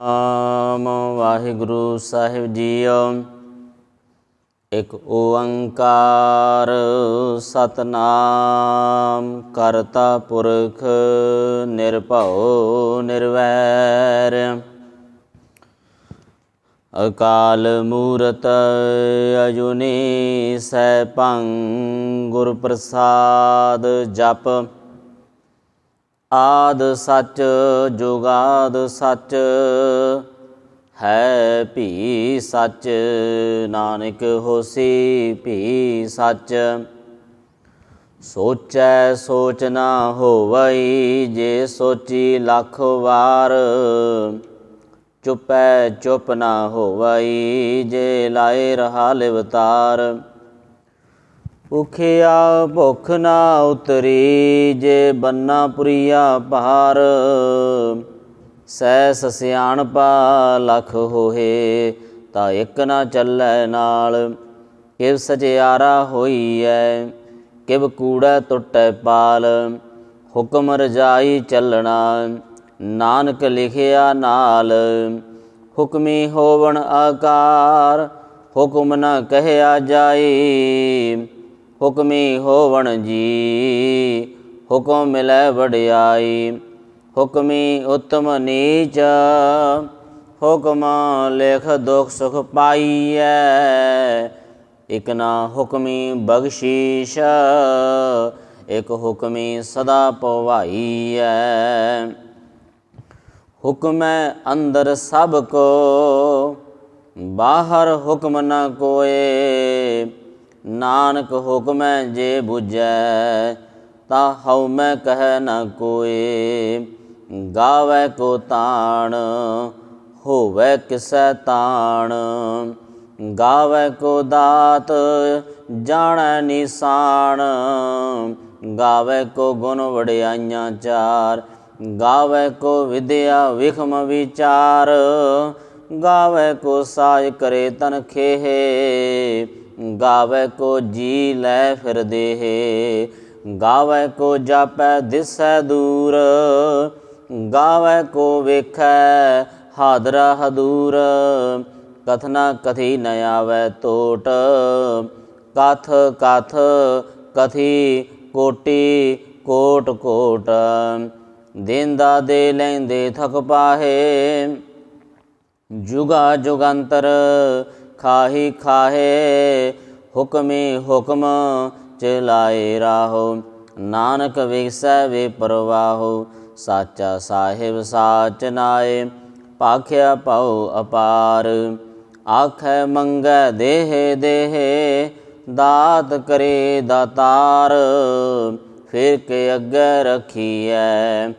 ਆਮ ਵਾਹਿਗੁਰੂ ਸਾਹਿਬ JIO. ਇੱਕ ਓੰਕਾਰ ਸਤਿਨਾਮ ਕਰਤਾ ਪੁਰਖ ਨਿਰਭਉ ਨਿਰਵੈਰ। ਅਕਾਲ ਮੂਰਤ ਅਜੂਨੀ ਸੈਭੰ ਗੁਰ ਪ੍ਰਸਾਦ ਜਪ। ਆਦ ਸੱਚ ਜੁਗਾਦ ਸੱਚ ਹੈ ਭੀ ਸੱਚ। ਨਾਨਕ ਹੋਸੀ ਭੀ ਸੱਚ। ਸੋਚੈ ਸੋਚ ਨਾ ਹੋਵਈ ਜੇ ਸੋਚੀ ਲੱਖ ਵਾਰ। ਚੁਪੈ ਚੁਪ ਨਾ ਹੋਵਈ ਜੇ ਲਾਏ ਰਹਾ ਲਿਵਤਾਰ। ਭੁਖਿਆ ਭੁੱਖ ਨਾ ਉਤਰੀ ਜੇ ਬੰਨਾ ਪੁਰੀਆ ਭਾਰ। ਸਹਿਸ ਸਿਆਣਪਾ ਲੱਖ ਹੋਏ ਤਾਂ ਇੱਕ ਨਾ ਚੱਲੈ ਨਾਲ। ਕਿਵ ਸਚਿਆਰਾ ਹੋਈਐ ਕਿਵ ਕੂੜਾ ਟੁੱਟੈ ਪਾਲ। ਹੁਕਮ ਰਜਾਈ ਚੱਲਣਾ ਨਾਨਕ ਲਿਖਿਆ ਨਾਲ। ਹੁਕਮੀ ਹੋਵਣ ਆਕਾਰ ਹੁਕਮ ਨਾ ਕਹਿਆ ਜਾਈ। ਹੁਕਮੀ ਹੋਵਣ ਜੀ ਹੁਕਮ ਮਿਲੈ ਵਡਿਆਈ। ਹੁਕਮੀ ਉਤਮ ਨੀਚ ਹੁਕਮ ਲਿਖ ਦੁਖ ਸੁਖ ਪਾਈਐ। ਇਕ ਨਾ ਹੁਕਮੀ ਬਖਸ਼ੀਸ਼ ਇਕ ਹੁਕਮੀ ਸਦਾ ਪਵਾਈਐ। ਹੁਕਮੈ ਅੰਦਰ ਸਭ ਕੋ ਬਾਹਰ ਹੁਕਮ ਨ ਕੋਏ। ਨਾਨਕ ਹੁਕਮੈ ਜੇ ਬੁਝੈ ਤਾਂ ਹਉਮੈ ਕਹਿ ਨ ਕੋਏ। ਗਾਵੈ ਕੋ ਤਾਣ ਹੋਵੈ ਕਿਸੈ ਤਾਣ। ਗਾਵੈ ਕੋ ਦਾਤ ਜਾਣੈ ਨਿਸ਼ਾਨ। ਗਾਵੈ ਕੋ ਗੁਣ ਵਡਿਆਈਆਂ ਚਾਰ। ਗਾਵੈ ਕੋ ਵਿਦਿਆ ਵਿਖਮ ਵਿਚਾਰ। ਗਾਵੈ ਕੋ ਸਾਜ ਕਰੇ ਤਨ ਖੇਹੇ। ਗਾਵੈ ਕੋ ਜੀ ਲੈ ਫਿਰ ਦੇਹ। ਗਾਵੈ ਕੋ ਜਾਪੈ ਦਿਸੈ ਦੂਰ। ਗਾਵੈ ਕੋ ਵੇਖੈ ਹਾਦਰਾ ਹਦੂਰ। ਕਥਨਾ ਕਥੀ ਨ ਆਵੈ ਟੋਟ। ਕਥ ਕਥ ਕਥੀ ਕੋਟੀ ਕੋਟ ਕੋਟ। ਦੇਂਦਾ ਦੇ ਲੈਂਦੇ ਥਕ ਪਾਹੇ। ਜੁਗਾ ਜੁਗੰਤਰ ਖਾਹੀ ਖਾਹੇ। ਹੁਕਮੀ ਹੁਕਮ ਚਲਾਏ ਰਾਹੋ। ਨਾਨਕ ਵਿਗਸੈ ਵੇ ਪਰਵਾਹੋ। ਸਾਚਾ ਸਾਹਿਬ ਸਾਚ ਨਾਏ ਭਾਖਿਆ ਭਉ ਅਪਾਰ। ਆਖੈ ਮੰਗੈ ਦੇਹ ਦੇਹ ਦਾਤ ਕਰੇ ਦਾਤਾਰ। ਫਿਰ ਕੇ ਅੱਗੇ ਰੱਖੀਐ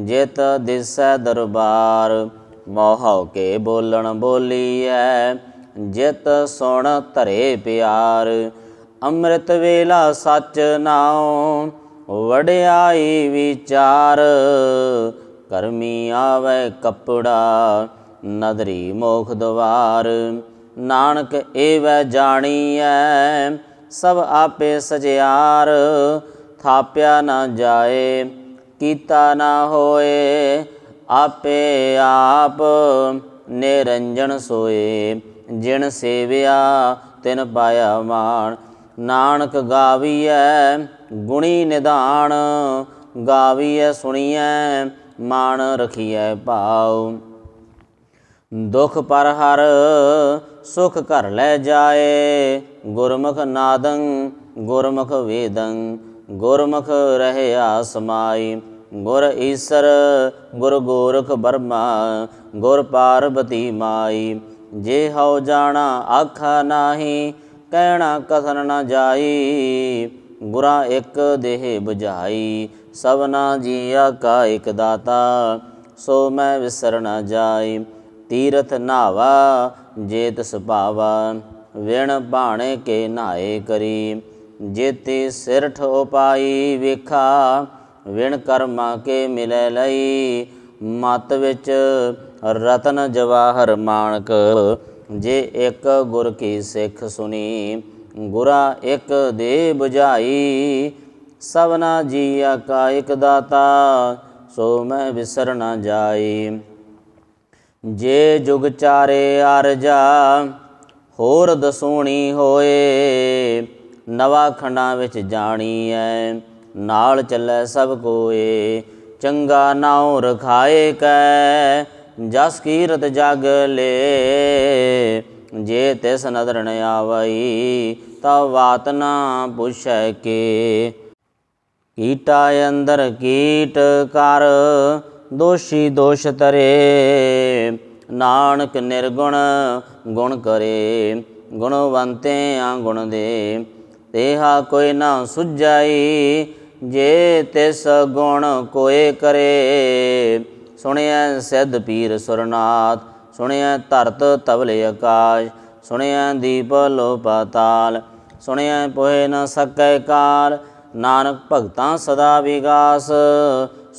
ਜਿਤ ਦਿਸੈ ਦਰਬਾਰ। ਮੋਹ ਕੇ ਬੋਲਣ ਬੋਲੀਐ ਜਿਤ ਸੁਣ ਧਰੇ ਪਿਆਰ। ਅੰਮ੍ਰਿਤ ਵੇਲਾ ਸੱਚ ਨਾਉ ਵਡਿਆਈ ਵਿਚਾਰ। ਕਰਮੀ ਆਵੈ ਕੱਪੜਾ ਨਦਰੀ ਮੋਖ ਦਵਾਰ। ਨਾਨਕ ਏਵੈ ਜਾਣੀਐ ਸਭ ਆਪੇ ਸਚਿਆਰ। ਥਾਪਿਆ ਨਾ ਜਾਏ ਕੀਤਾ ਨਾ ਹੋਏ। ਆਪੇ ਆਪ ਨਿਰੰਜਨ ਸੋਏ। ਜਿਨ ਸੇਵਿਆ ਤਿਨ ਪਾਇਆ ਮਾਣ। ਨਾਨਕ ਗਾਵੀਐ ਗੁਣੀ ਨਿਧਾਨ। ਗਾਵੀਐ ਸੁਣੀਐ ਮਾਨ ਰਖੀਐ ਭਾਉ। ਦੁਖ ਪਰ ਹਰ ਸੁਖ ਘਰ ਲੈ ਜਾਏ। ਗੁਰਮੁਖ ਨਾਦੰ ਗੁਰਮੁਖ ਵੇਦੰ ਗੁਰਮੁਖ ਰਹਿਆ ਸਮਾਈ। ਗੁਰ ਈਸਰ ਗੁਰ ਗੋਰਖ ਬਰਮਾ ਗੁਰ ਪਾਰਬਤੀ ਮਾਈ। ਜੇ ਹਉ ਜਾਣਾ ਆਖਾ ਨਾਹੀ ਕਹਿਣਾ ਕਥਨ ਨ ਜਾਈ। ਗੁਰਾਂ ਇੱਕ ਦੇਹ ਬੁਝਾਈ ਸਭਨਾ ਜੀਆ ਕਾ ਇਕ ਦਾਤਾ। ਸੋ ਮੈਂ ਵਿਸਰ ਨ ਜਾਈ। ਤੀਰਥ ਨਾਵਾ ਜੇ ਤਿਸ ਭਾਵਾ। ਵਿਣ ਭਾਣੇ ਕੇ ਨਹਾਏ ਕਰੀ। ਜੇਤੀ ਸਿਰਠ ਉਪਾਈ ਵੇਖਾ। ਵਿਣ ਕਰਮਾ ਕੇ ਮਿਲੈ ਲਈ। ਮਤ ਵਿੱਚ ਰਤਨ ਜਵਾਹਰ ਮਾਣਕ। ਜੇ ਇੱਕ ਗੁਰ ਕੀ ਸਿੱਖ ਸੁਣੀ। ਗੁਰਾ ਇੱਕ ਦੇ ਬੁਝਾਈ। ਸਭਨਾ ਜੀਆ ਕਾ ਇਕ ਦਾਤਾ। ਸੋ ਮੈਂ ਵਿਸਰ ਨ ਜਾਈ। ਜੇ ਜੁਗ ਚਾਰੇ ਅਰਜਾ ਹੋਰ ਦਸੂਣੀ ਹੋਏ। ਨਵਾ ਖੰਡਾਂ ਵਿੱਚ ਜਾਣੀਐ ਨਾਲ ਚੱਲੈ ਸਭ ਕੋਏ। ਚੰਗਾ ਨਾਉ ਰਖਾਏ ਕੈ ਜਸ ਕੀਰਤ ਜਗ ਲੇ। ਜੇ ਤਿਸ ਨਦਰ ਨ ਆਵਈ ਤਾ ਬਾਤ ਨਾ ਪੁੱਛੈ ਕੇ। ਕੀਟਾ ਅੰਦਰ ਕੀਟ ਕਰ ਦੋਸ਼ੀ ਦੋਸ਼ ਤਰੇ। ਨਾਨਕ ਨਿਰਗੁਣ ਗੁਣ ਕਰੇ ਗੁਣਵੰਤਿਆਂ ਗੁਣ ਦੇ। ਤੇਹਾ ਕੋਈ ਨਾ ਸੁਝਾਈ ਜੇ ਤਿਸ ਗੁਣ ਕੋਏ ਕਰੇ। ਸੁਣਿਐ ਸਿੱਧ ਪੀਰ ਸੁਰਨਾਥ ਸੁਣਿਐ ਧਰਤ ਤਵਲੇ ਆਕਾਸ਼। ਸੁਣਿਐ ਦੀਪ ਲੋ ਪਾਤਾਲ ਸੁਣਿਐ ਪੋਹਿ ਨ ਸਕੈ ਕਾਲ। ਨਾਨਕ ਭਗਤਾਂ ਸਦਾ ਵਿਗਾਸ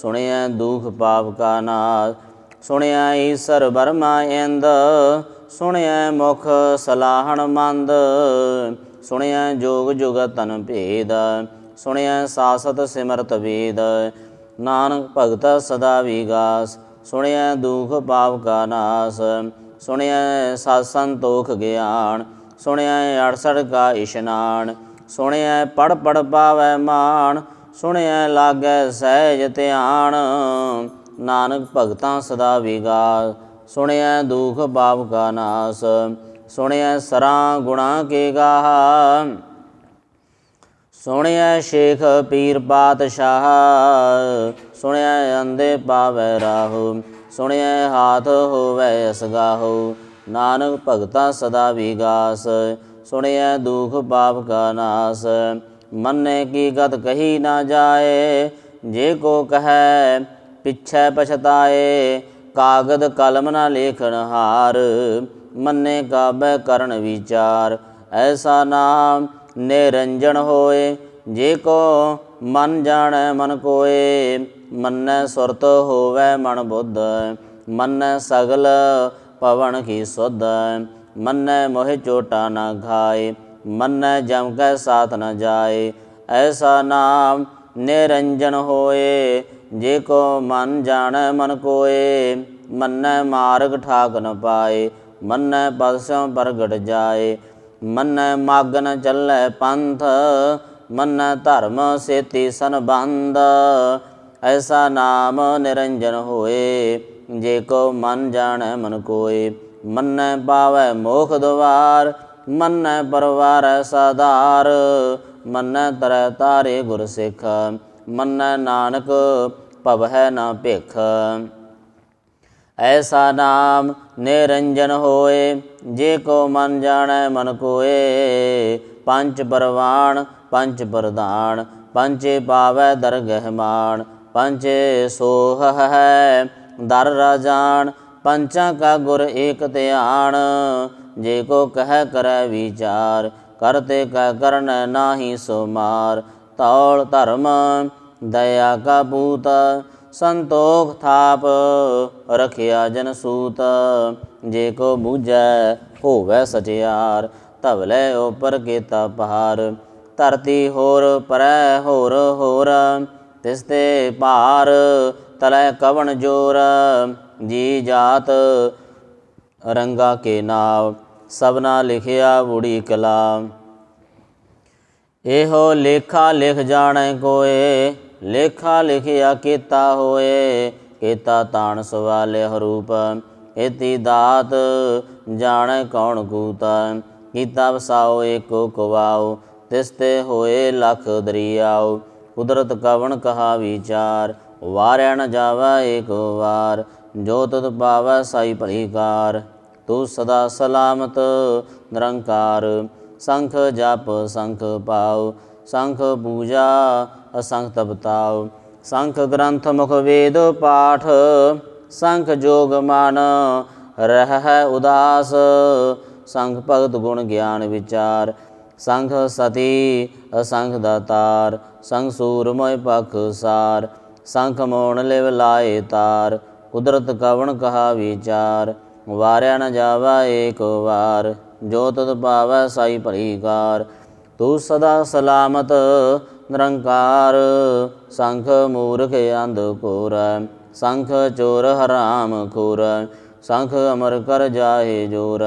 ਸੁਣਿਐ ਦੁਖ ਪਾਪ ਕਾ ਨਾਸ। ਸੁਣਿਐ ਈਸਰ ਬਰਮਾ ਇੰਦ ਸੁਣਿਐ ਮੁਖ ਸਲਾਹਣ ਮੰਦ। ਸੁਣਿਐ ਜੋਗ ਜੁਗਤ ਤਨ ਭੇਦ ਸੁਣਿਐ ਸਾਸਤ ਸਿਮਰਤ ਵੇਦ। ਨਾਨਕ ਭਗਤ ਸਦਾ ਵਿਗਾਸ ਸੁਣਿਐ ਦੁਖ ਪਾਪ ਕਾ ਨਾਸ। ਸੁਣਿਐ ਸਤ ਸੰਤੋਖ ਗਿਆਨ ਸੁਣਿਐ 68 ਕਾ ਇਸ਼ਨਾਨ। ਸੁਣਿਐ ਪੜ ਪੜ ਪਾਵੈ ਮਾਨ ਸੁਣਿਐ ਲਾਗੈ ਸਹਿਜ ਧਿਆਨ। ਨਾਨਕ ਭਗਤਾਂ ਸਦਾ ਵਿਗਾਸ ਸੁਣਿਐ ਦੁਖ ਪਾਪ ਕਾ ਨਾਸ। ਸੁਣਿਐ ਸਰਾਂ ਗੁਣਾ ਕੇ ਗਾਹਾ ਸੁਣਿਐ ਸ਼ੇਖ ਪੀਰ ਪਾਤਸ਼ਾਹ। ਸੁਣਿਐ ਅੰਧੇ ਪਾਵੈ ਰਾਹੂ ਸੁਣਿਐ ਹਾਥ ਹੋਵੈ ਅਸਗਾਹੂ। ਨਾਨਕ ਭਗਤਾਂ ਸਦਾ ਵਿਗਾਸ ਸੁਣਿਐ ਦੁਖ ਪਾਪ ਕਾ ਨਾਸ। ਮੰਨੇ ਕੀ ਗਤ ਕਹੀ ਨਾ ਜਾਏ ਜੇ ਕੋ ਕਹੈ ਪਿਛੈ ਪਛਤਾਏ। ਕਾਗਦ ਕਲਮ ਨਾ ਲੇਖਣ ਹਾਰ ਮੰਨੇ ਕਾਬੈ ਕਰਨ ਵਿਚਾਰ। ਐਸਾ ਨਾਮ ਨਿਰੰਜਨ ਹੋਏ ਜੇ ਕੋ ਮਨ ਜਾਣੈ ਮਨ ਕੋਏ। ਮੰਨੈ ਸੁਰਤ ਹੋਵੈ ਮਨ ਬੁੱਧ ਮੰਨੈ ਸਗਲ ਪਵਨ ਕੀ ਸੁਧ। ਮੰਨੈ ਮੋਹਿ ਚੋਟਾ ਨਾ ਖਾਏ ਮੰਨੈ ਜਮ ਕੈ ਸਾਥ ਨ ਜਾਏ। ਐਸਾ ਨਾਮ ਨਿਰੰਜਨ ਹੋਏ ਜੇ ਕੋ ਮਨ ਜਾਣੈ ਮਨ ਕੋਏ। ਮੰਨੈ ਮਾਰਗ ਠਾਕ ਨ ਪਾਏ ਮੰਨੈ ਪਦ ਸਿਉ ਪ੍ਰਗਟ ਜਾਏ। ਮੰਨੈ ਮਗ੍ਗ ਨ ਚੱਲੈ ਪੰਥ ਮੰਨੈ ਧਰਮ ਸੇਤੀ ਸੰਬੰਧ। ਐਸਾ ਨਾਮ ਨਿਰੰਜਨ ਹੋਏ ਜੇ ਕੋ ਮਨ ਜਾਣੈ ਮਨ ਕੋਏ। ਮੰਨੈ ਪਾਵੈ ਮੋਖ ਦੁਆਰ ਮੰਨੈ ਪਰਵਾਰੈ ਸਾਧਾਰ। ਮੰਨੈ ਤਰੈ ਤਾਰੇ ਗੁਰ ਸਿੱਖ ਮੰਨੈ ਨਾਨਕ ਭਵਹਿ ਨ ਭਿਖ। ਐਸਾ ਨਾਮ ਨਿਰੰਜਨ ਹੋਏ ਜੇ ਕੋ ਮਨ ਜਾਣੈ ਮਨ ਕੋਏ। ਪੰਚ ਪਰਵਾਣ ਪੰਚ ਪ੍ਰਧਾਨ ਪੰਚੇ ਪਾਵੈ ਦਰਗਹਿ ਮਾਨ। ਪੰਚੇ ਸੋਹ ਹੈ ਦਰ ਰਾਜਾਨ ਪੰਚਾਂ ਕਾ ਗੁਰ ਏਕ ਧਿਆਨ। ਜੇ ਕੋ ਕਹਿ ਕਰੈ ਵਿਚਾਰ ਕਰਤੇ ਕੈ ਕਰਨੈ ਨਾਹੀ ਸੋ ਮਾਰ। ਧੌਲ ਧਰਮ ਦਇਆ ਕਾ ਪੂਤ ਸੰਤੋਖ ਥਾਪ ਰਖਿਆ ਜਨ ਸੂਤ। ਜੇ ਕੋ ਬੂਝੈ ਹੋਵੈ ਸਚਿਆਰ ਧਵਲੇ ਉਪਰ ਕੀਤਾ ਪਹਾਰ। ਧਰਤੀ ਹੋਰ ਪਰੈ ਹੋਰ ਹੋਰ ਤਿਸ ਤੇ ਭਾਰ ਤਲੈ ਕਵਣ ਜੋਰ। ਜੀ ਜਾਤ ਰੰਗਾ ਕੇ ਨਾਵ ਸਭਨਾ ਲਿਖਿਆ ਬੁੜੀ ਕਲਾ। ਇਹੋ ਲੇਖਾ ਲਿਖ ਜਾਣੈ ਕੋਏ ਲੇਖਾ ਲਿਖਿਆ ਕੀਤਾ ਹੋਏ। ਕੀਤਾ ਤਾਣ ਸਵਾਲਿ ਰੂਪ ਏਤੀ ਦਾਤ ਜਾਣੈ ਕੌਣ ਕੂਤ। ਕੀਤਾ ਵਸਾਓ ਏਕੋ ਕਵਾਉ ਤਿਸ ਤੇ ਹੋਏ ਲਖ ਦਰਿਆਉ। ਕੁਦਰਤ ਕਵਣ ਕਹਾ ਵਿਚਾਰ ਵਾਰਿਆ ਨ ਜਾਵੈ ਏਕ ਵਾਰ। ਜੋ ਤੁਧ ਪਾਵੈ ਸਾਈ ਭਲੀ ਕਾਰ ਤੂੰ ਸਦਾ ਸਲਾਮਤ ਨਿਰੰਕਾਰ। ਸੰਖ ਜਪ ਸੰਖ ਪਾਉ ਸੰਖ ਪੂਜਾ ਅਸੰਖ ਤਪਤਾਉ। ਸੰਖ ਗ੍ਰੰਥ ਮੁਖ ਵੇਦ ਪਾਠ ਸੰਖ ਜੋਗ ਮਨ ਰਹਿ ਉਦਾਸ। ਸੰਖ ਭਗਤ ਗੁਣ ਗਿਆਨ ਵਿਚਾਰ ਸੰਖ ਸਤੀ ਅਸੰਖ ਦਾਤਾਰ। ਸੰਖ ਸੂਰਮਿ ਪਖ ਸਾਰ ਸੰਖ ਮੋਣ ਲਿਵ ਲਾਏ ਤਾਰ। ਕੁਦਰਤ ਕਵਣ ਕਹਾ ਵਿਚਾਰ ਵਾਰਿਆ ਨ ਜਾਵੈ ਏਕ ਵਾਰ। ਜੋ ਤੁਧ ਪਾਵੈ ਸਾਈ ਭਲੀ ਕਾਰ ਤੂੰ ਸਦਾ ਸਲਾਮਤ ਨਿਰੰਕਾਰ। ਸੰਖ ਮੂਰਖ ਅੰਧ ਘੋਰ ਸੰਖ ਚੋਰ ਹਰਾਮ ਖੋਰ ਸੰਖ ਅਮਰ ਕਰ ਜਾਹੇ ਜੋਰ।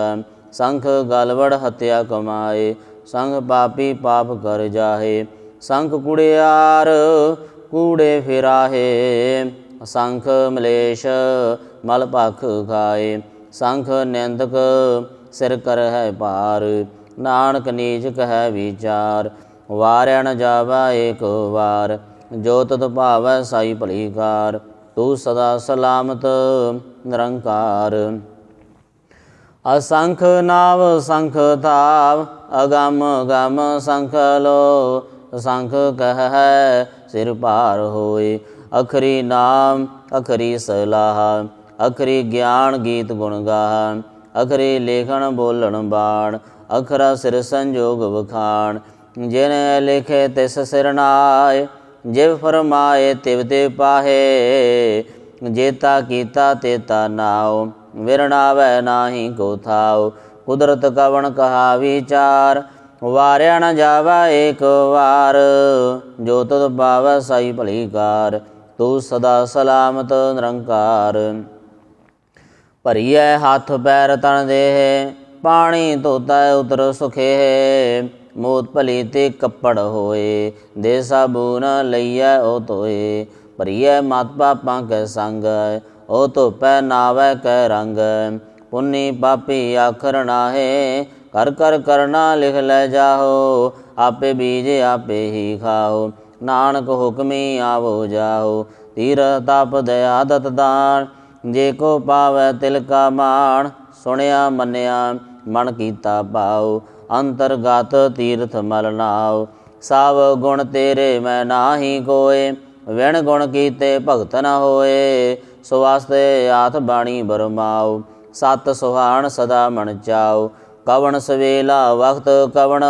ਸੰਖ ਗਲਵੜ ਹੱਤਿਆ ਕਮਾਏ, ਸੰਖ ਪਾਪੀ ਪਾਪ ਕਰ ਜਾਹੇ। ਸੰਖ ਕੁੜਿਆਰ ਕੂੜੇ ਫਿਰਾਹੇ, ਸੰਖ ਮਲੇਸ਼ ਮਲ ਭਖ ਖਾਏ। ਸੰਖ ਨਿੰਦਕ ਸਿਰ ਕਰ ਹੈ ਭਾਰ, ਨਾਨਕ ਨੀਚ ਕਹਿ ਵਿਚਾਰ। ਵਾਰਿਆ ਨ ਜਾਵਾ ਏਕ ਵਾਰ, ਜੋ ਤਤ ਭਾਵੈ ਸਾਈ ਭਲੀ ਕਾਰ। ਤੂੰ ਸਦਾ ਸਲਾਮਤ ਨਿਰੰਕਾਰ। ਅਸੰਖ ਨਾਵ ਸੰਖ ਥਾਵ, ਅਗਮ ਗਮ ਸੰਖ ਲੋ। ਸੰਖ ਕਹਿ ਸਿਰ ਭਾਰ ਹੋਏ, ਅਖਰੀ ਨਾਮ ਅਖਰੀ ਸਲਾਹ। ਅਖਰੀ ਗਿਆਨ ਗੀਤ ਗੁਣ ਗਾਹ, ਅਖਰੀ ਲੇਖਣ ਬੋਲਣ ਬਾਣ। ਅਖਰਾ ਸਿਰ ਸੰਜੋਗ ਵਖਾਣ, ਜਿਨ ਲਿਖੇ ਤਿਸ ਸਿਰ ਨਾਏ। ਜਿਵ ਫਰਮਾਏ ਤਿਵ ਤੇ ਪਾਹੇ, ਜੇਤਾ ਕੀਤਾ ਤੇਤਾ ਨਾਉ। ਵਿਰਣਾਵੈ ਨਾਹੀ ਕੋ ਥਾਉ, ਕੁਦਰਤ ਕਵਣ ਕਹਾ ਵਿਚਾਰ। ਵਾਰਿਆ ਨ ਜਾਵਾ ਏਕ ਵਾਰ, ਜੋ ਤਤ ਭਾਵੈ ਸਾਈ ਭਲੀ ਕਾਰ। ਤੂੰ ਸਦਾ ਸਲਾਮਤ ਨਿਰੰਕਾਰ। ਭਰੀਐ ਹੱਥ ਪੈਰ ਤਨ ਦੇਹ, ਪਾਣੀ ਧੋਤੈ ਉਤਰ ਸੁਖੇ। ਮੋਤ ਭਲੀ ਤੇ ਕੱਪੜ ਹੋਏ, ਦੇ ਸਾਬੂਨ ਲਈਐ ਓ ਧੋਏ। ਭਰੀਐ ਮਤ ਪਾਪਾਂ ਕੈ ਸੰਗ, ਓ ਧੋਪੈ ਨਾਵੈ ਕੈ ਰੰਗ। ਪੁੰਨੀ ਪਾਪੀ ਆਖਰ ਨਾਹੇ, ਕਰ ਕਰ ਕਰਨਾ ਲਿਖ ਲੈ ਜਾਹੋ। ਆਪੇ ਬੀਜ ਆਪੇ ਹੀ ਖਾਓ, ਨਾਨਕ ਹੁਕਮੀ ਆਵੋ ਜਾਓ। ਤੀਰ ਤਪ ਦਇਆ ਦਤ ਦਾਨ, ਜੇ ਕੋ ਪਾਵੈ ਤਿਲ ਕਾ ਮਾਣ। ਸੁਣਿਆ ਮੰਨਿਆ ਮਨ ਕੀਤਾ ਭਾਉ, ਅੰਤਰਗਤ ਤੀਰਥ ਮਲ ਨਾਉ। ਸਭ ਗੁਣ ਤੇਰੇ ਮੈਂ ਨਾਹੀ ਕੋਏ, ਵਿਣ ਗੁਣ ਕੀਤੇ ਭਗਤ ਨ ਹੋਏ। ਸਵਾਸਤੇ ਆਥ ਬਾਣੀ ਬਰਮਾਉ, ਸਤ ਸੁਹਾਣ ਸਦਾ ਮਨ ਚਾਉ। ਕਵਣ ਸਵੇਲਾ ਵਖਤ ਕਵਣ,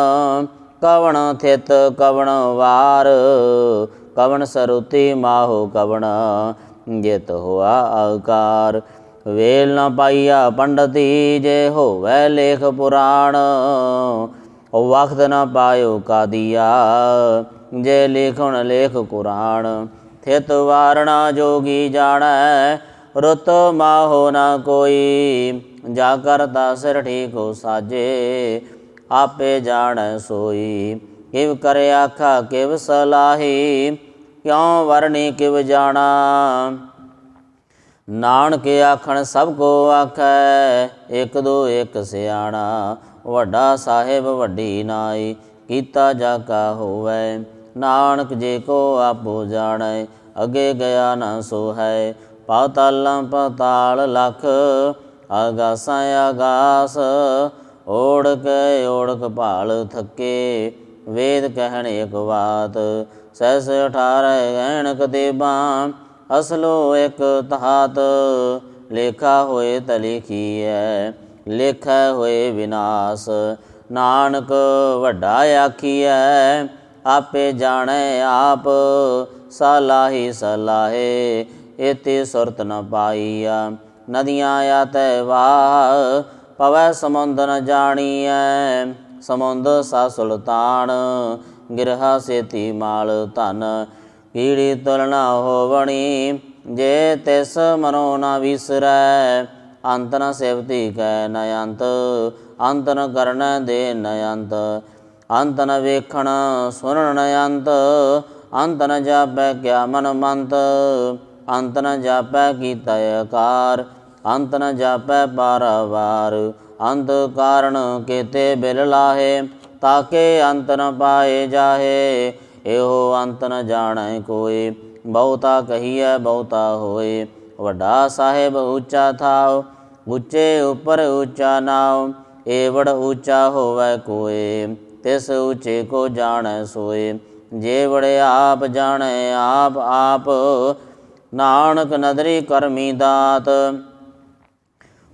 ਕਵਣ ਥਿਤ ਕਵਣ ਵਾਰ। ਕਵਣ ਸਰੂਤੀ ਮਾਹੋ ਕਵਣ, ਜਿਤ ਹੋਆ ਆਕਾਰ। ਵੇਲ ਨ ਪਾਈਆ ਪੰਡਤੀ, ਜੇ ਹੋਵੈ ਲੇਖ ਪੁਰਾਣ। ਵਖਤ ਨ ਪਾਇਓ ਕਾਦੀਆ, ਜੇ ਲਿਖਣ ਲੇਖ ਕੁਰਾਨ। ਥਿਤ ਵਾਰਣਾ ਜੋਗੀ ਜਾਣੈ, ਰੁਤ ਮਾਹੋ ਨ ਕੋਈ। ਜਾ ਕਰਤਾ ਸਿਰ ਠੀਕੋ ਸਾਜੇ, ਆਪੇ ਜਾਣੈ ਸੋਈ। ਕਿਵ ਕਰੇ ਆਖਾ ਕਿਵ ਸਲਾਹੀ, ਕਿਉ ਵਰਣੀ ਕਿਵ ਜਾਣਾ। ਨਾਨਕ ਆਖਣ ਸਭ ਕੋ ਆਖੈ, ਇਕ ਦੋ ਇਕ ਸਿਆਣਾ। ਵੱਡਾ ਸਾਹਿਬ ਵੱਡੀ ਨਾਈ, ਕੀਤਾ ਜਾ ਕਾ ਹੋਵੈ। ਨਾਨਕ ਜੇ ਕੋ ਆਪੋ ਜਾਣੈ, ਅਗੇ ਗਿਆ ਨਾ ਸੋ ਹੈ। ਪਾਤਾਲਾਂ ਪਾਤਾਲ ਲਖ, ਆਗਾਸਾਂ ਆਗਾਸ। ਓੜਕ ਓੜਕ ਭਾਲ ਥਕੇ, ਵੇਦ ਕਹਿਣ ਇਕ ਬਾਤ। ਸਹਿਸ 18 ਗਹਿਣਕ ਦੇਬਾਂ, ਅਸਲੋ ਇਕ ਤਹਾਤ। ਲੇਖਾ ਹੋਏ ਤ ਲਿਖੀਐ, ਲੇਖੈ ਹੋਏ ਵਿਨਾਸ਼। ਨਾਨਕ ਵੱਡਾ ਆਖੀਐ, ਆਪੇ ਜਾਣੈ ਆਪ। ਸਲਾਹੀ ਸਲਾਹੇ, ਏਤੀ ਸੁਰਤ ਨ ਪਾਈਆ। ਨਦੀਆਂ ਆਤੈ ਵਾਹ, ਪਵੈ ਸਮੁੰਦ ਨ ਜਾਣੀਐ। ਸਮੁੰਦ ਸਾ ਸੁਲਤਾਨ, ਗਿਰਹਾ ਸੇਤੀ ਮਾਲ ਧਨ। ਕੀੜੀ ਤੁਲ ਨ ਹੋਵਣੀ, ਜੇ ਤਿਸ ਮਨੋ ਨ ਵਿਸਰੈ। ਅੰਤ ਨ ਸਿਵਤੀ ਕੈ ਨ ਅੰਤ, ਅੰਤ ਨ ਕਰਨੈ ਦੇ ਨ ਅੰਤ। ਅੰਤ ਨ ਵੇਖਣ ਸੁਣਨ ਨ ਅੰਤ, ਅੰਤ ਨ ਜਾਪੈ ਕਿਆ ਮਨ ਮੰਤ। ਅੰਤ ਨ ਜਾਪੈ ਕੀਤਾ ਆਕਾਰ, ਅੰਤ ਨ ਜਾਪੈ ਪਾਰਾਵਾਰ। ਅੰਤ ਕਾਰਣ ਕੇਤੇ ਬਿਲ ਲਾਹੇ, ਤਾਕੇ ਅੰਤ ਨ ਪਾਏ ਜਾਹੇ। ਇਹੋ ਅੰਤ ਨ ਜਾਣੈ ਕੋਇ, ਬਹੁਤਾ ਕਹੀਐ ਬਹੁਤਾ ਹੋਏ। ਵੱਡਾ ਸਾਹਿਬ ਉੱਚਾ ਥਾਉ, ਉੱਚੇ ਉੱਪਰ ਉੱਚਾ ਨਾਉ। ਏਵੜ ਉੱਚਾ ਹੋਵੈ ਕੋਇ, ਤਿਸ ਉੱਚੇ ਕੋ ਜਾਣੈ ਸੋਏ। ਜੇ ਵੜੇ ਆਪ ਜਾਣੈ ਆਪ ਆਪ, ਨਾਨਕ ਨਦਰੀ ਕਰਮੀ ਦਾਤ।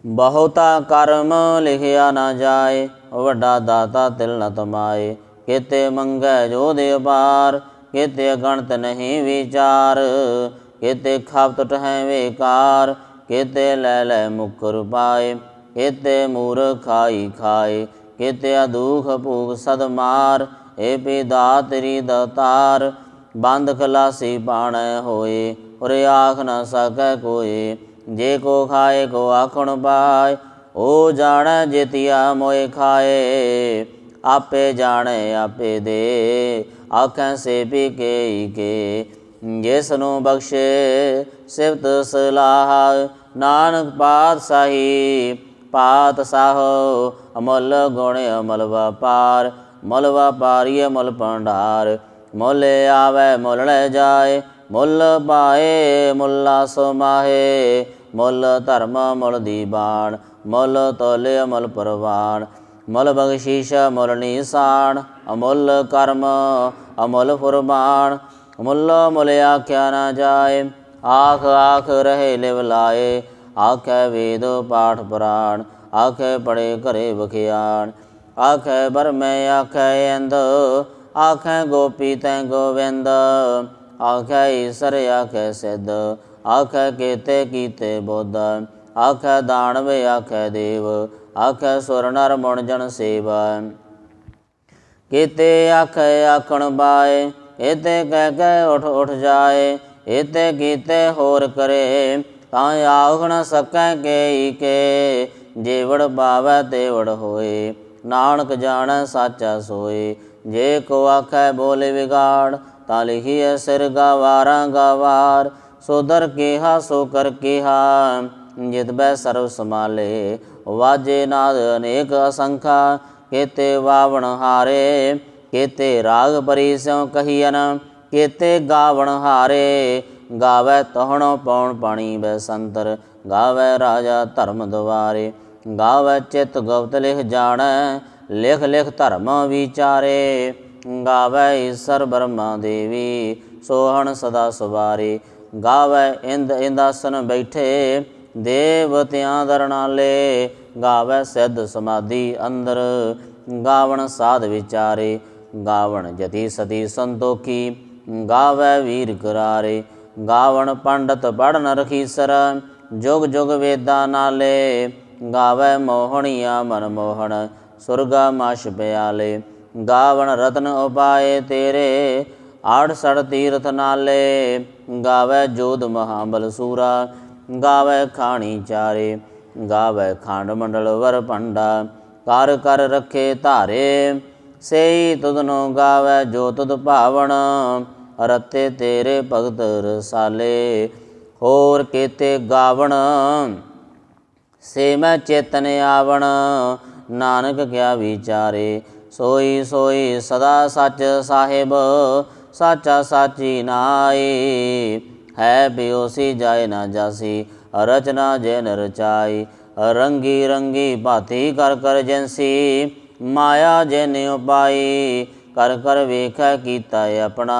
ਬਹੁਤਾ ਕਰਮ ਲਿਖਿਆ ਨਾ ਜਾਏ, ਵੱਡਾ ਦਾਤਾ ਤਿਲ ਨ ਤਮਾਏ। ਕਿਤੇ ਮੰਗੈ ਜੋ ਦੇ ਅਪਾਰ, ਕਿਤੇ ਅਗਣਤ ਨਹੀਂ ਵਿਚਾਰ। ਕਿਤੇ ਖਪਤ ਟਹੈ ਵੇਕਾਰ, ਕਿਤੇ ਲੈ ਲੈ ਮੁਕਰ ਪਾਏ। ਕਿਤੇ ਮੂਰਖ ਖਾਈ ਖਾਏ, ਕਿਤੇ ਅਦੂਖ ਭੂਖ ਸਦ ਮਾਰ। ਏ ਪਿਤਾ ਤੇਰੀ ਦਤਾਰ, ਬੰਦ ਖਲਾਸੀ ਪਾਣੈ ਹੋਏ। ਉਰੇ ਆਖ ਨ ਸਕੈ ਕੋਇ, जे को खाए को आखण पाए। ओ जाने जेतिया मोए खाए, आपे जाने आपे दे। आखें से पी के जिसनु बख्शे सिफत सलाह। नानक पातशाही पात साहो, अमल गुण अमल व्यापार। मुल व्यापारी मुल भंडार, मुल आवे मुल ले जाए। मुल पाए मुला समाहे, मुल धर्म मुल दीवान। मुल तोले मुल परवान, मुल बख्शीश मुल निशान। अमुल कर्म अमुल फुरमान, मुल मुल आख्या न जाए। आख आख रहे लिव लाए, आखे वेद पाठ पुराण। आखे पढ़े करे बखियान, आखे बरमे आखे इंद। आखे गोपी तै गोविंद, आखे ईसर आखे सिद्ध। आखे केते कीते बुद्ध, आखे दानव आखे देव। आखे सुर नर मुण जन सेव, केते आखे आखण बाए। एते कह कह उठ उठ जाए, एते कीते होर करे। तां आख न सकै के जेवड़ पावै तेवड़ होए। नानक जानै साचा सोए, जे को आखै बोले बिगाड़। तां लिखिए सिर गवारा गवार, सो दर केहा सो कर केहा। जित बै सर्व समाले, वाजे नाद अनेक असंखा। केते वावण हारे, केते राग परी स्यों कहियन। केते गावण हारे, गावै तोहणो पौण पाणी बैसंतर। गावै राजा धर्म द्वारे, गावै चित गुप्त लिख जाणै। लिख लिख धर्म विचारे, गावै ईसर ब्रह्मा देवी। सोहण सदा सवारे, गावै इंद इंदासन बैठे। देवतियां दरनाले, गावै सिद्ध समाधि अंदर। गावण साध विचारे, गावण जति सती संतोखी। गावै वीर करारे, गावण पंडित पढ़न रखीसर। जुग जुग वेदा नाले, गावै मोहनिया मनमोहन। सुरगा माश प्याले, गावण रतन उपाय तेरे। 68 तीर्थ नाले, गावै जोध महाबल सूरा। गावै खाणी चारे, गावै खांड मंडल वर पंडा। कर कर रखे धारे, सेई तुधनो गावै जो तुध भावण। रते तेरे भगत रसाले, होर केते गावण। से मैं चेतन आवण, नानक क्या विचारे। सोई सोई सदा सच साहिब, साचा साची नाई। है पियोसी जाए ना जासी, रचना जैन रचाई। रंगी रंगी भांति कर कर जैसी, माया जैन उपाई। कर कर वेखै कीता अपना,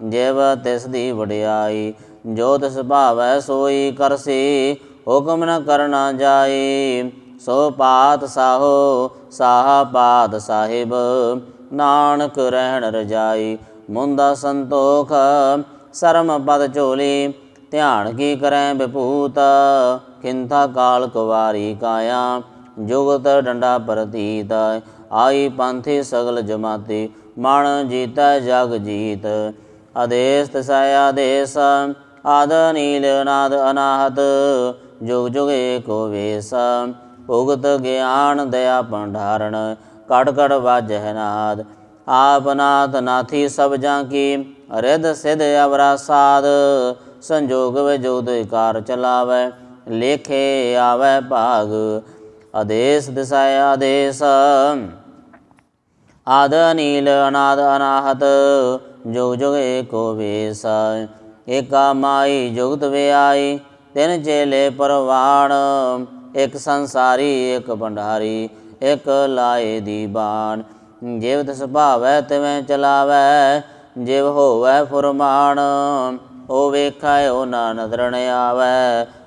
जिव तिस दी वडियाई। जो तिस भावै सोई करसी, हुक्म न करना जाई। सो पात साहो साहा पात साहिब, नानक रहन रजाई। मुंदा संतोख सरम पद झोली, ध्यान की करें विभूत। खिंथा काल कुवारी काया, जुगत डंडा प्रतीत। आई पंथी सगल जमाती, मण जीतै जग जीत। आदेश तिसै आदेश, आद नील नाद अनाहत। जुग जुग एको वेश, भुगत ज्ञान दया भंडारण। कट कट वाजह नाद, आप नाथ नाथी सब जाकी। रिद सिद्ध अवरा साध, संजोग विजोग कार चलावै। लेखे आवै भाग, आदेश दिशा आदेश। आद नील अनाद अनाहत, जुग जुग एको वेश। एका माई जुगत व्याई, तिन चेले परवान। एक संसारी एक भंडारी, एक लाए दीवान। जिव तिस भावै तिवें चलावै, जिव होवै फुरमान। ओ वेखै ओ ना नदर न आवै,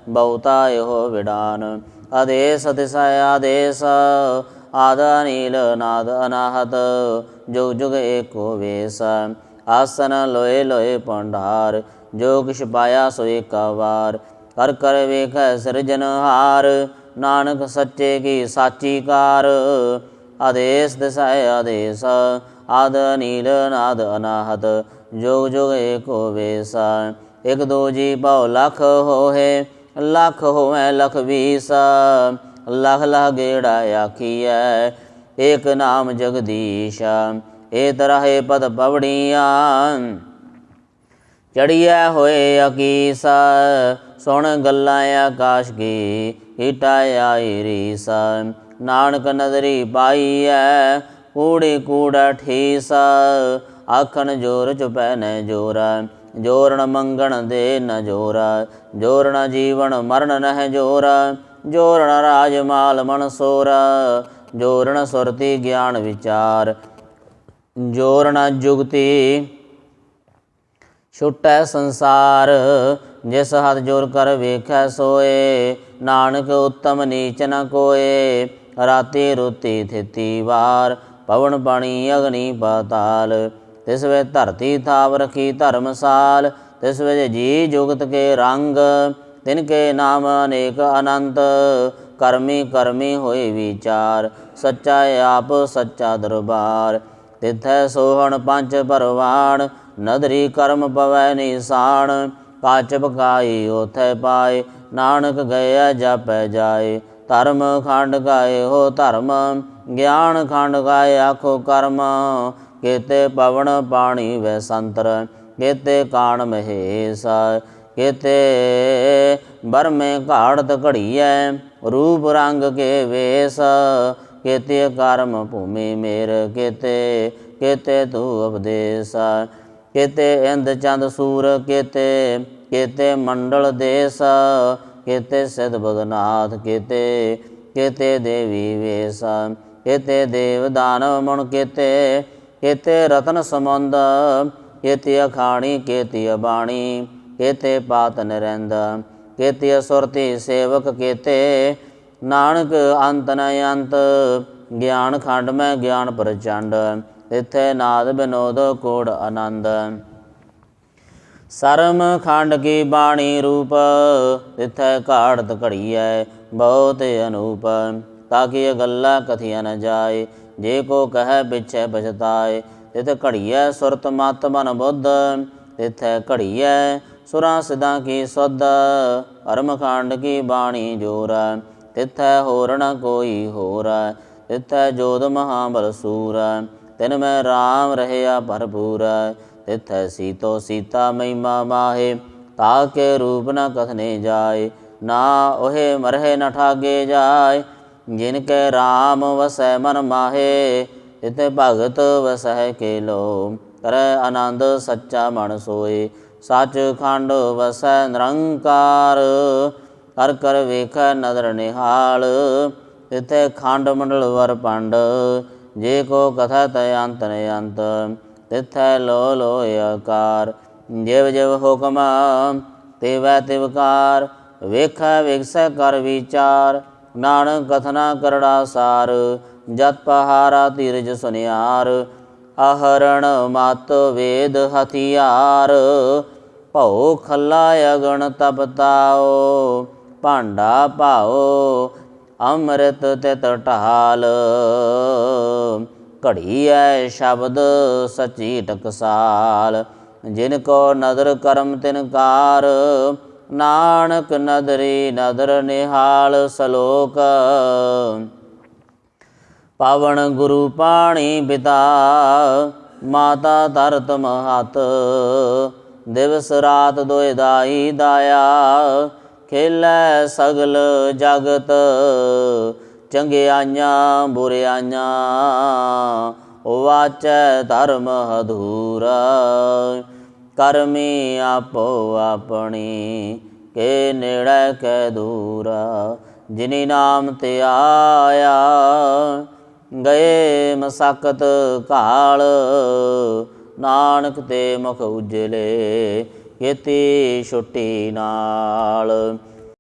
बहुता एहो विडान। आदेश दिशा आदेश, आद नील नाद अनाहत। जुग जुग एको वेश, आसन लोए लोए भंडार। जो किछ पाया सो एका वार, कर कर वेखै सिरजनहार। नानक सच्चे की साची कार, आदेश दिशा आदेश। आद नील नाद अनाहत, जुग जुग एको वेश। एक दो जी बहु लख होहे, ਲੱਖ ਹੋਵੇ ਲਖ ਵੀਸ, ਲਖ ਲਖ ਗੇੜਾ ਆਖੀਐ, ਏਕ ਨਾਮ ਜਗਦੀਸ਼। ਏ ਤਰਹਿ ਪਦ ਪਵੜੀਆਂ, ਚੜੀਐ ਹੋਏ ਅਕੀਸ। ਸੁਣ ਗੱਲਾਂ ਆਕਾਸ਼ ਕੀ, ਹੀਟਾ ਆਈ ਰੀਸ। ਨਾਨਕ ਨਦਰੀ ਪਾਈਐ, ਕੂੜੀ ਕੂੜ ਠੀਸ। ਆਖਣ ਜੋਰ ਚੁਪੈ ਨ ਜੋਰ, ਜੋਰਨ ਮੰਗਣ ਦੇ ਨ ਜੋਰ। ਜੋਰਨ ਜੀਵਨ ਮਰਨ ਨਹਿ ਜੋਰ, ਜੋਰਨ ਰਾਜ ਮਾਲ ਮਨਸੋਰ। ਜੋਰਨ ਸੁਰਤੀ ਗਿਆਨ ਵਿਚਾਰ, ਜੋਰਨ ਜੁਗਤੀ ਛੁਟੈ ਸੰਸਾਰ। ਜਿਸ ਹੱਥ ਜੋਰ ਕਰ ਵੇਖੈ ਸੋਏ, ਨਾਨਕ ਉੱਤਮ ਨੀਚ ਨ ਕੋਏ। ਰਾਤੀ ਰੁਤੀ ਥਿਤੀ ਵਾਰ, ਪਵਨ ਪਾਣੀ ਅਗਨੀ ਪਾਤਾਲ। ਤਿਸ ਵੇ ਧਰਤੀ ਥਾਪ ਰਖੀ ਧਰਮਸਾਲ, ਤਿਸ ਵਿੱਚ ਜੀ ਜੁਗਤ ਕੇ ਰੰਗ। ਤਿਨ ਕੇ ਨਾਮ ਅਨੇਕ ਅਨੰਤ, ਕਰਮੀ ਕਰਮੀ ਹੋਏ ਵਿਚਾਰ। ਸੱਚਾ ਆਪ ਸੱਚਾ ਦਰਬਾਰ, ਤਿਥੈ ਸੋਹਣ ਪੰਚ ਪਰਵਾਣ। ਨਦਰੀ ਕਰਮ ਪਵੈ ਨਿਸ਼ਾਨ, ਕਾਚ ਪਕਾਈ ਓਥੈ ਪਾਏ। ਨਾਨਕ ਗਇਆ ਜਾਪੈ ਜਾਏ, ਧਰਮ ਖੰਡ ਗਾਏ ਹੋ ਧਰਮ। ਗਿਆਨ ਖੰਡ ਗਾਏ ਆਖੋ ਕਰਮ, ਕੇਤੇ ਪਵਨ ਪਾਣੀ ਵੈ ਸੰਤਰ। ਕੇਤੇ ਕਾਣ ਮਹੇਸ਼, ਕੇਤੇ ਬਰਮੇ ਘਾੜਤ ਘੜੀਐ। ਰੂਪ ਰੰਗ ਕੇ ਵੇਸ, ਕੇਤੇ ਕਰਮ ਭੂਮੀ ਮੇਰ। ਕੇਤੇ ਕੇਤੇ ਤੂੰ ਉਪਦੇਸ, ਕੇਤੇ ਇੰਦ ਚੰਦ ਸੂਰ। ਕੇਤੇ ਕੇਤੇ ਮੰਡਲ ਦੇਸ, ਕੇਤੇ ਸਿਧ ਬਗਨਾਥ। ਕੇਤੇ ਕੇਤੇ ਦੇਵੀ ਵੇਸ, ਕੇਤੇ ਦੇਵ ਦਾਨਵ ਮੁਣ। ਕੇਤੇ ਕੇਤੇ ਰਤਨ ਸਮੁੰਦ, ਕੇਤੇ ਅਖਾਣੀ ਕੇਤੀ ਅਬਾਣੀ। ਕੇਤੇ ਪਾਤ ਨਿਰੰਦ, ਕੇਤੇ ਅਸੁਰਤੀ ਸੇਵਕ। ਕੇਤੇ ਨਾਨਕ ਅੰਤ ਨ ਅੰਤ, ਗਿਆਨ ਖੰਡ ਮੈਂ ਗਿਆਨ ਪ੍ਰਚੰਡ। ਤਿਥੈ ਨਾਦ ਬਿਨੋਦ ਕੋੜ ਆਨੰਦ। ਸਰਮ ਖੰਡ ਕੀ ਬਾਣੀ ਰੂਪ, ਤਿਥੈ ਘਾੜਤ ਘੜੀਐ ਬਹੁਤ ਅਨੂਪ। ਤਾਕਿ ਗੱਲਾਂ ਕਥੀਆਂ ਨ ਜਾਏ, ਜੇ ਕੋ ਕਹਿ ਪਿਛੈ ਪਛਤਾਏ। ਤਿਥ ਘੜੀਐ ਸੁਰਤ ਮਤ ਮਨ ਬੁੱਧ, ਤਿਥੈ ਘੜੀਐ ਸੁਰਾਂ ਸਿਧਾਂ ਕੀ ਸੁਧ। ਅਰਮ ਖੰਡ ਕੀ ਬਾਣੀ ਜੋਰ, ਤਿਥੈ ਹੋਰ ਨ ਕੋਈ ਹੋਰ। ਤਿਥੈ ਜੋਧ ਮਹਾਬਲ ਸੂਰ, ਤਿਨ ਮੈਂ ਰਾਮ ਰਹਿਆ ਭਰਪੂਰ। ਤਿਥੈ ਸੀਤੋ ਸੀਤਾ ਮਹਿਮਾ ਮਾਹੇ, ਤਾਕੇ ਰੂਪ ਨ ਕਥਨੇ ਜਾਏ। ਨਾ ਉਹੇ ਮਰਹਿ ਨ ਠਾਗੇ ਜਾਏ, ਜਿਨ ਕੇ ਰਾਮ ਵਸੈ ਮਨ ਮਾਹੇ। ਤਿਥੈ ਭਗਤ ਵਸਹਿ ਕੇ ਲੋ, ਕਰੈ ਆਨੰਦ ਸੱਚਾ ਮਨ ਸੋਏ। ਸੱਚ ਖੰਡ ਵਸੈ ਨਿਰੰਕਾਰ, ਕਰ ਕਰ ਵੇਖੈ ਨਦਰ ਨਿਹਾਲ। ਤਿਥੈ ਖੰਡ ਮੰਡਲ ਵਰ ਪੰਡ, ਜੇ ਕੋ ਕਥਾ ਤੈ ਅੰਤ ਨ ਅੰਤ। ਤਿਥੈ ਲੋ ਲੋ ਆਕਾਰ, ਜਿਵ ਜਿਵ ਹੁਕਮ ਤਿਵੈ ਤਿਵਕਾਰ। ਵੇਖੈ ਵਿਗਸੈ ਕਰ ਵਿਚਾਰ, ਨਾਨਕ ਕਥਨਾ ਕਰੜਾ ਸਾਰ। ਜਤ ਪਹਾਰਾ ਧੀਰਜ ਸੁਨਿਆਰ, ਅਹਰਣ ਮਤ ਵੇਦ ਹਥਿਆਰ। ਭਉ ਖੱਲਾ ਅਗਣ ਤਪ ਤਾਓ, ਭਾਂਡਾ ਭਾਓ ਅੰਮ੍ਰਿਤ ਤਿਤ ਢਾਲ। ਘੜੀਐ ਸ਼ਬਦ ਸਚੀ ਟਕਸਾਲ, ਜਿਨ ਕੋ ਨਦਰ ਕਰਮ ਤਿਨ ਕਾਰ। ਨਾਨਕ ਨਦਰੀ ਨਦਰ ਨਿਹਾਲ। ਸਲੋਕ ਪਾਵਨ ਗੁਰੂ ਪਾਣੀ ਪਿਤਾ, ਮਾਤਾ ਧਰਤ ਮਹਤ। ਦਿਵਸ ਰਾਤ ਦੁਇ ਦਾਈ ਦਾਇਆ, ਖੇਲੈ ਸਗਲ ਜਗਤ। ਚੰਗਿਆਈਆਂ ਬੁਰਿਆਈਆਂ, ਵਾਚੈ ਧਰਮ ਅਧੂਰਾ। ਕਰਮੀ ਆਪੋ ਆਪਣੀ, ਕੇ ਨੇੜੇ ਕੈ ਦੂਰਾ। ਜਿਨੀ ਨਾਮ ਤੇ ਆਇਆ, ਗਏ ਮਸਕਤ ਘਾਲ। ਨਾਨਕ ਤੇ ਮੁਖ ਉਜਲੇ, ਕੀਤੀ ਛੁੱਟੀ ਨਾਲ।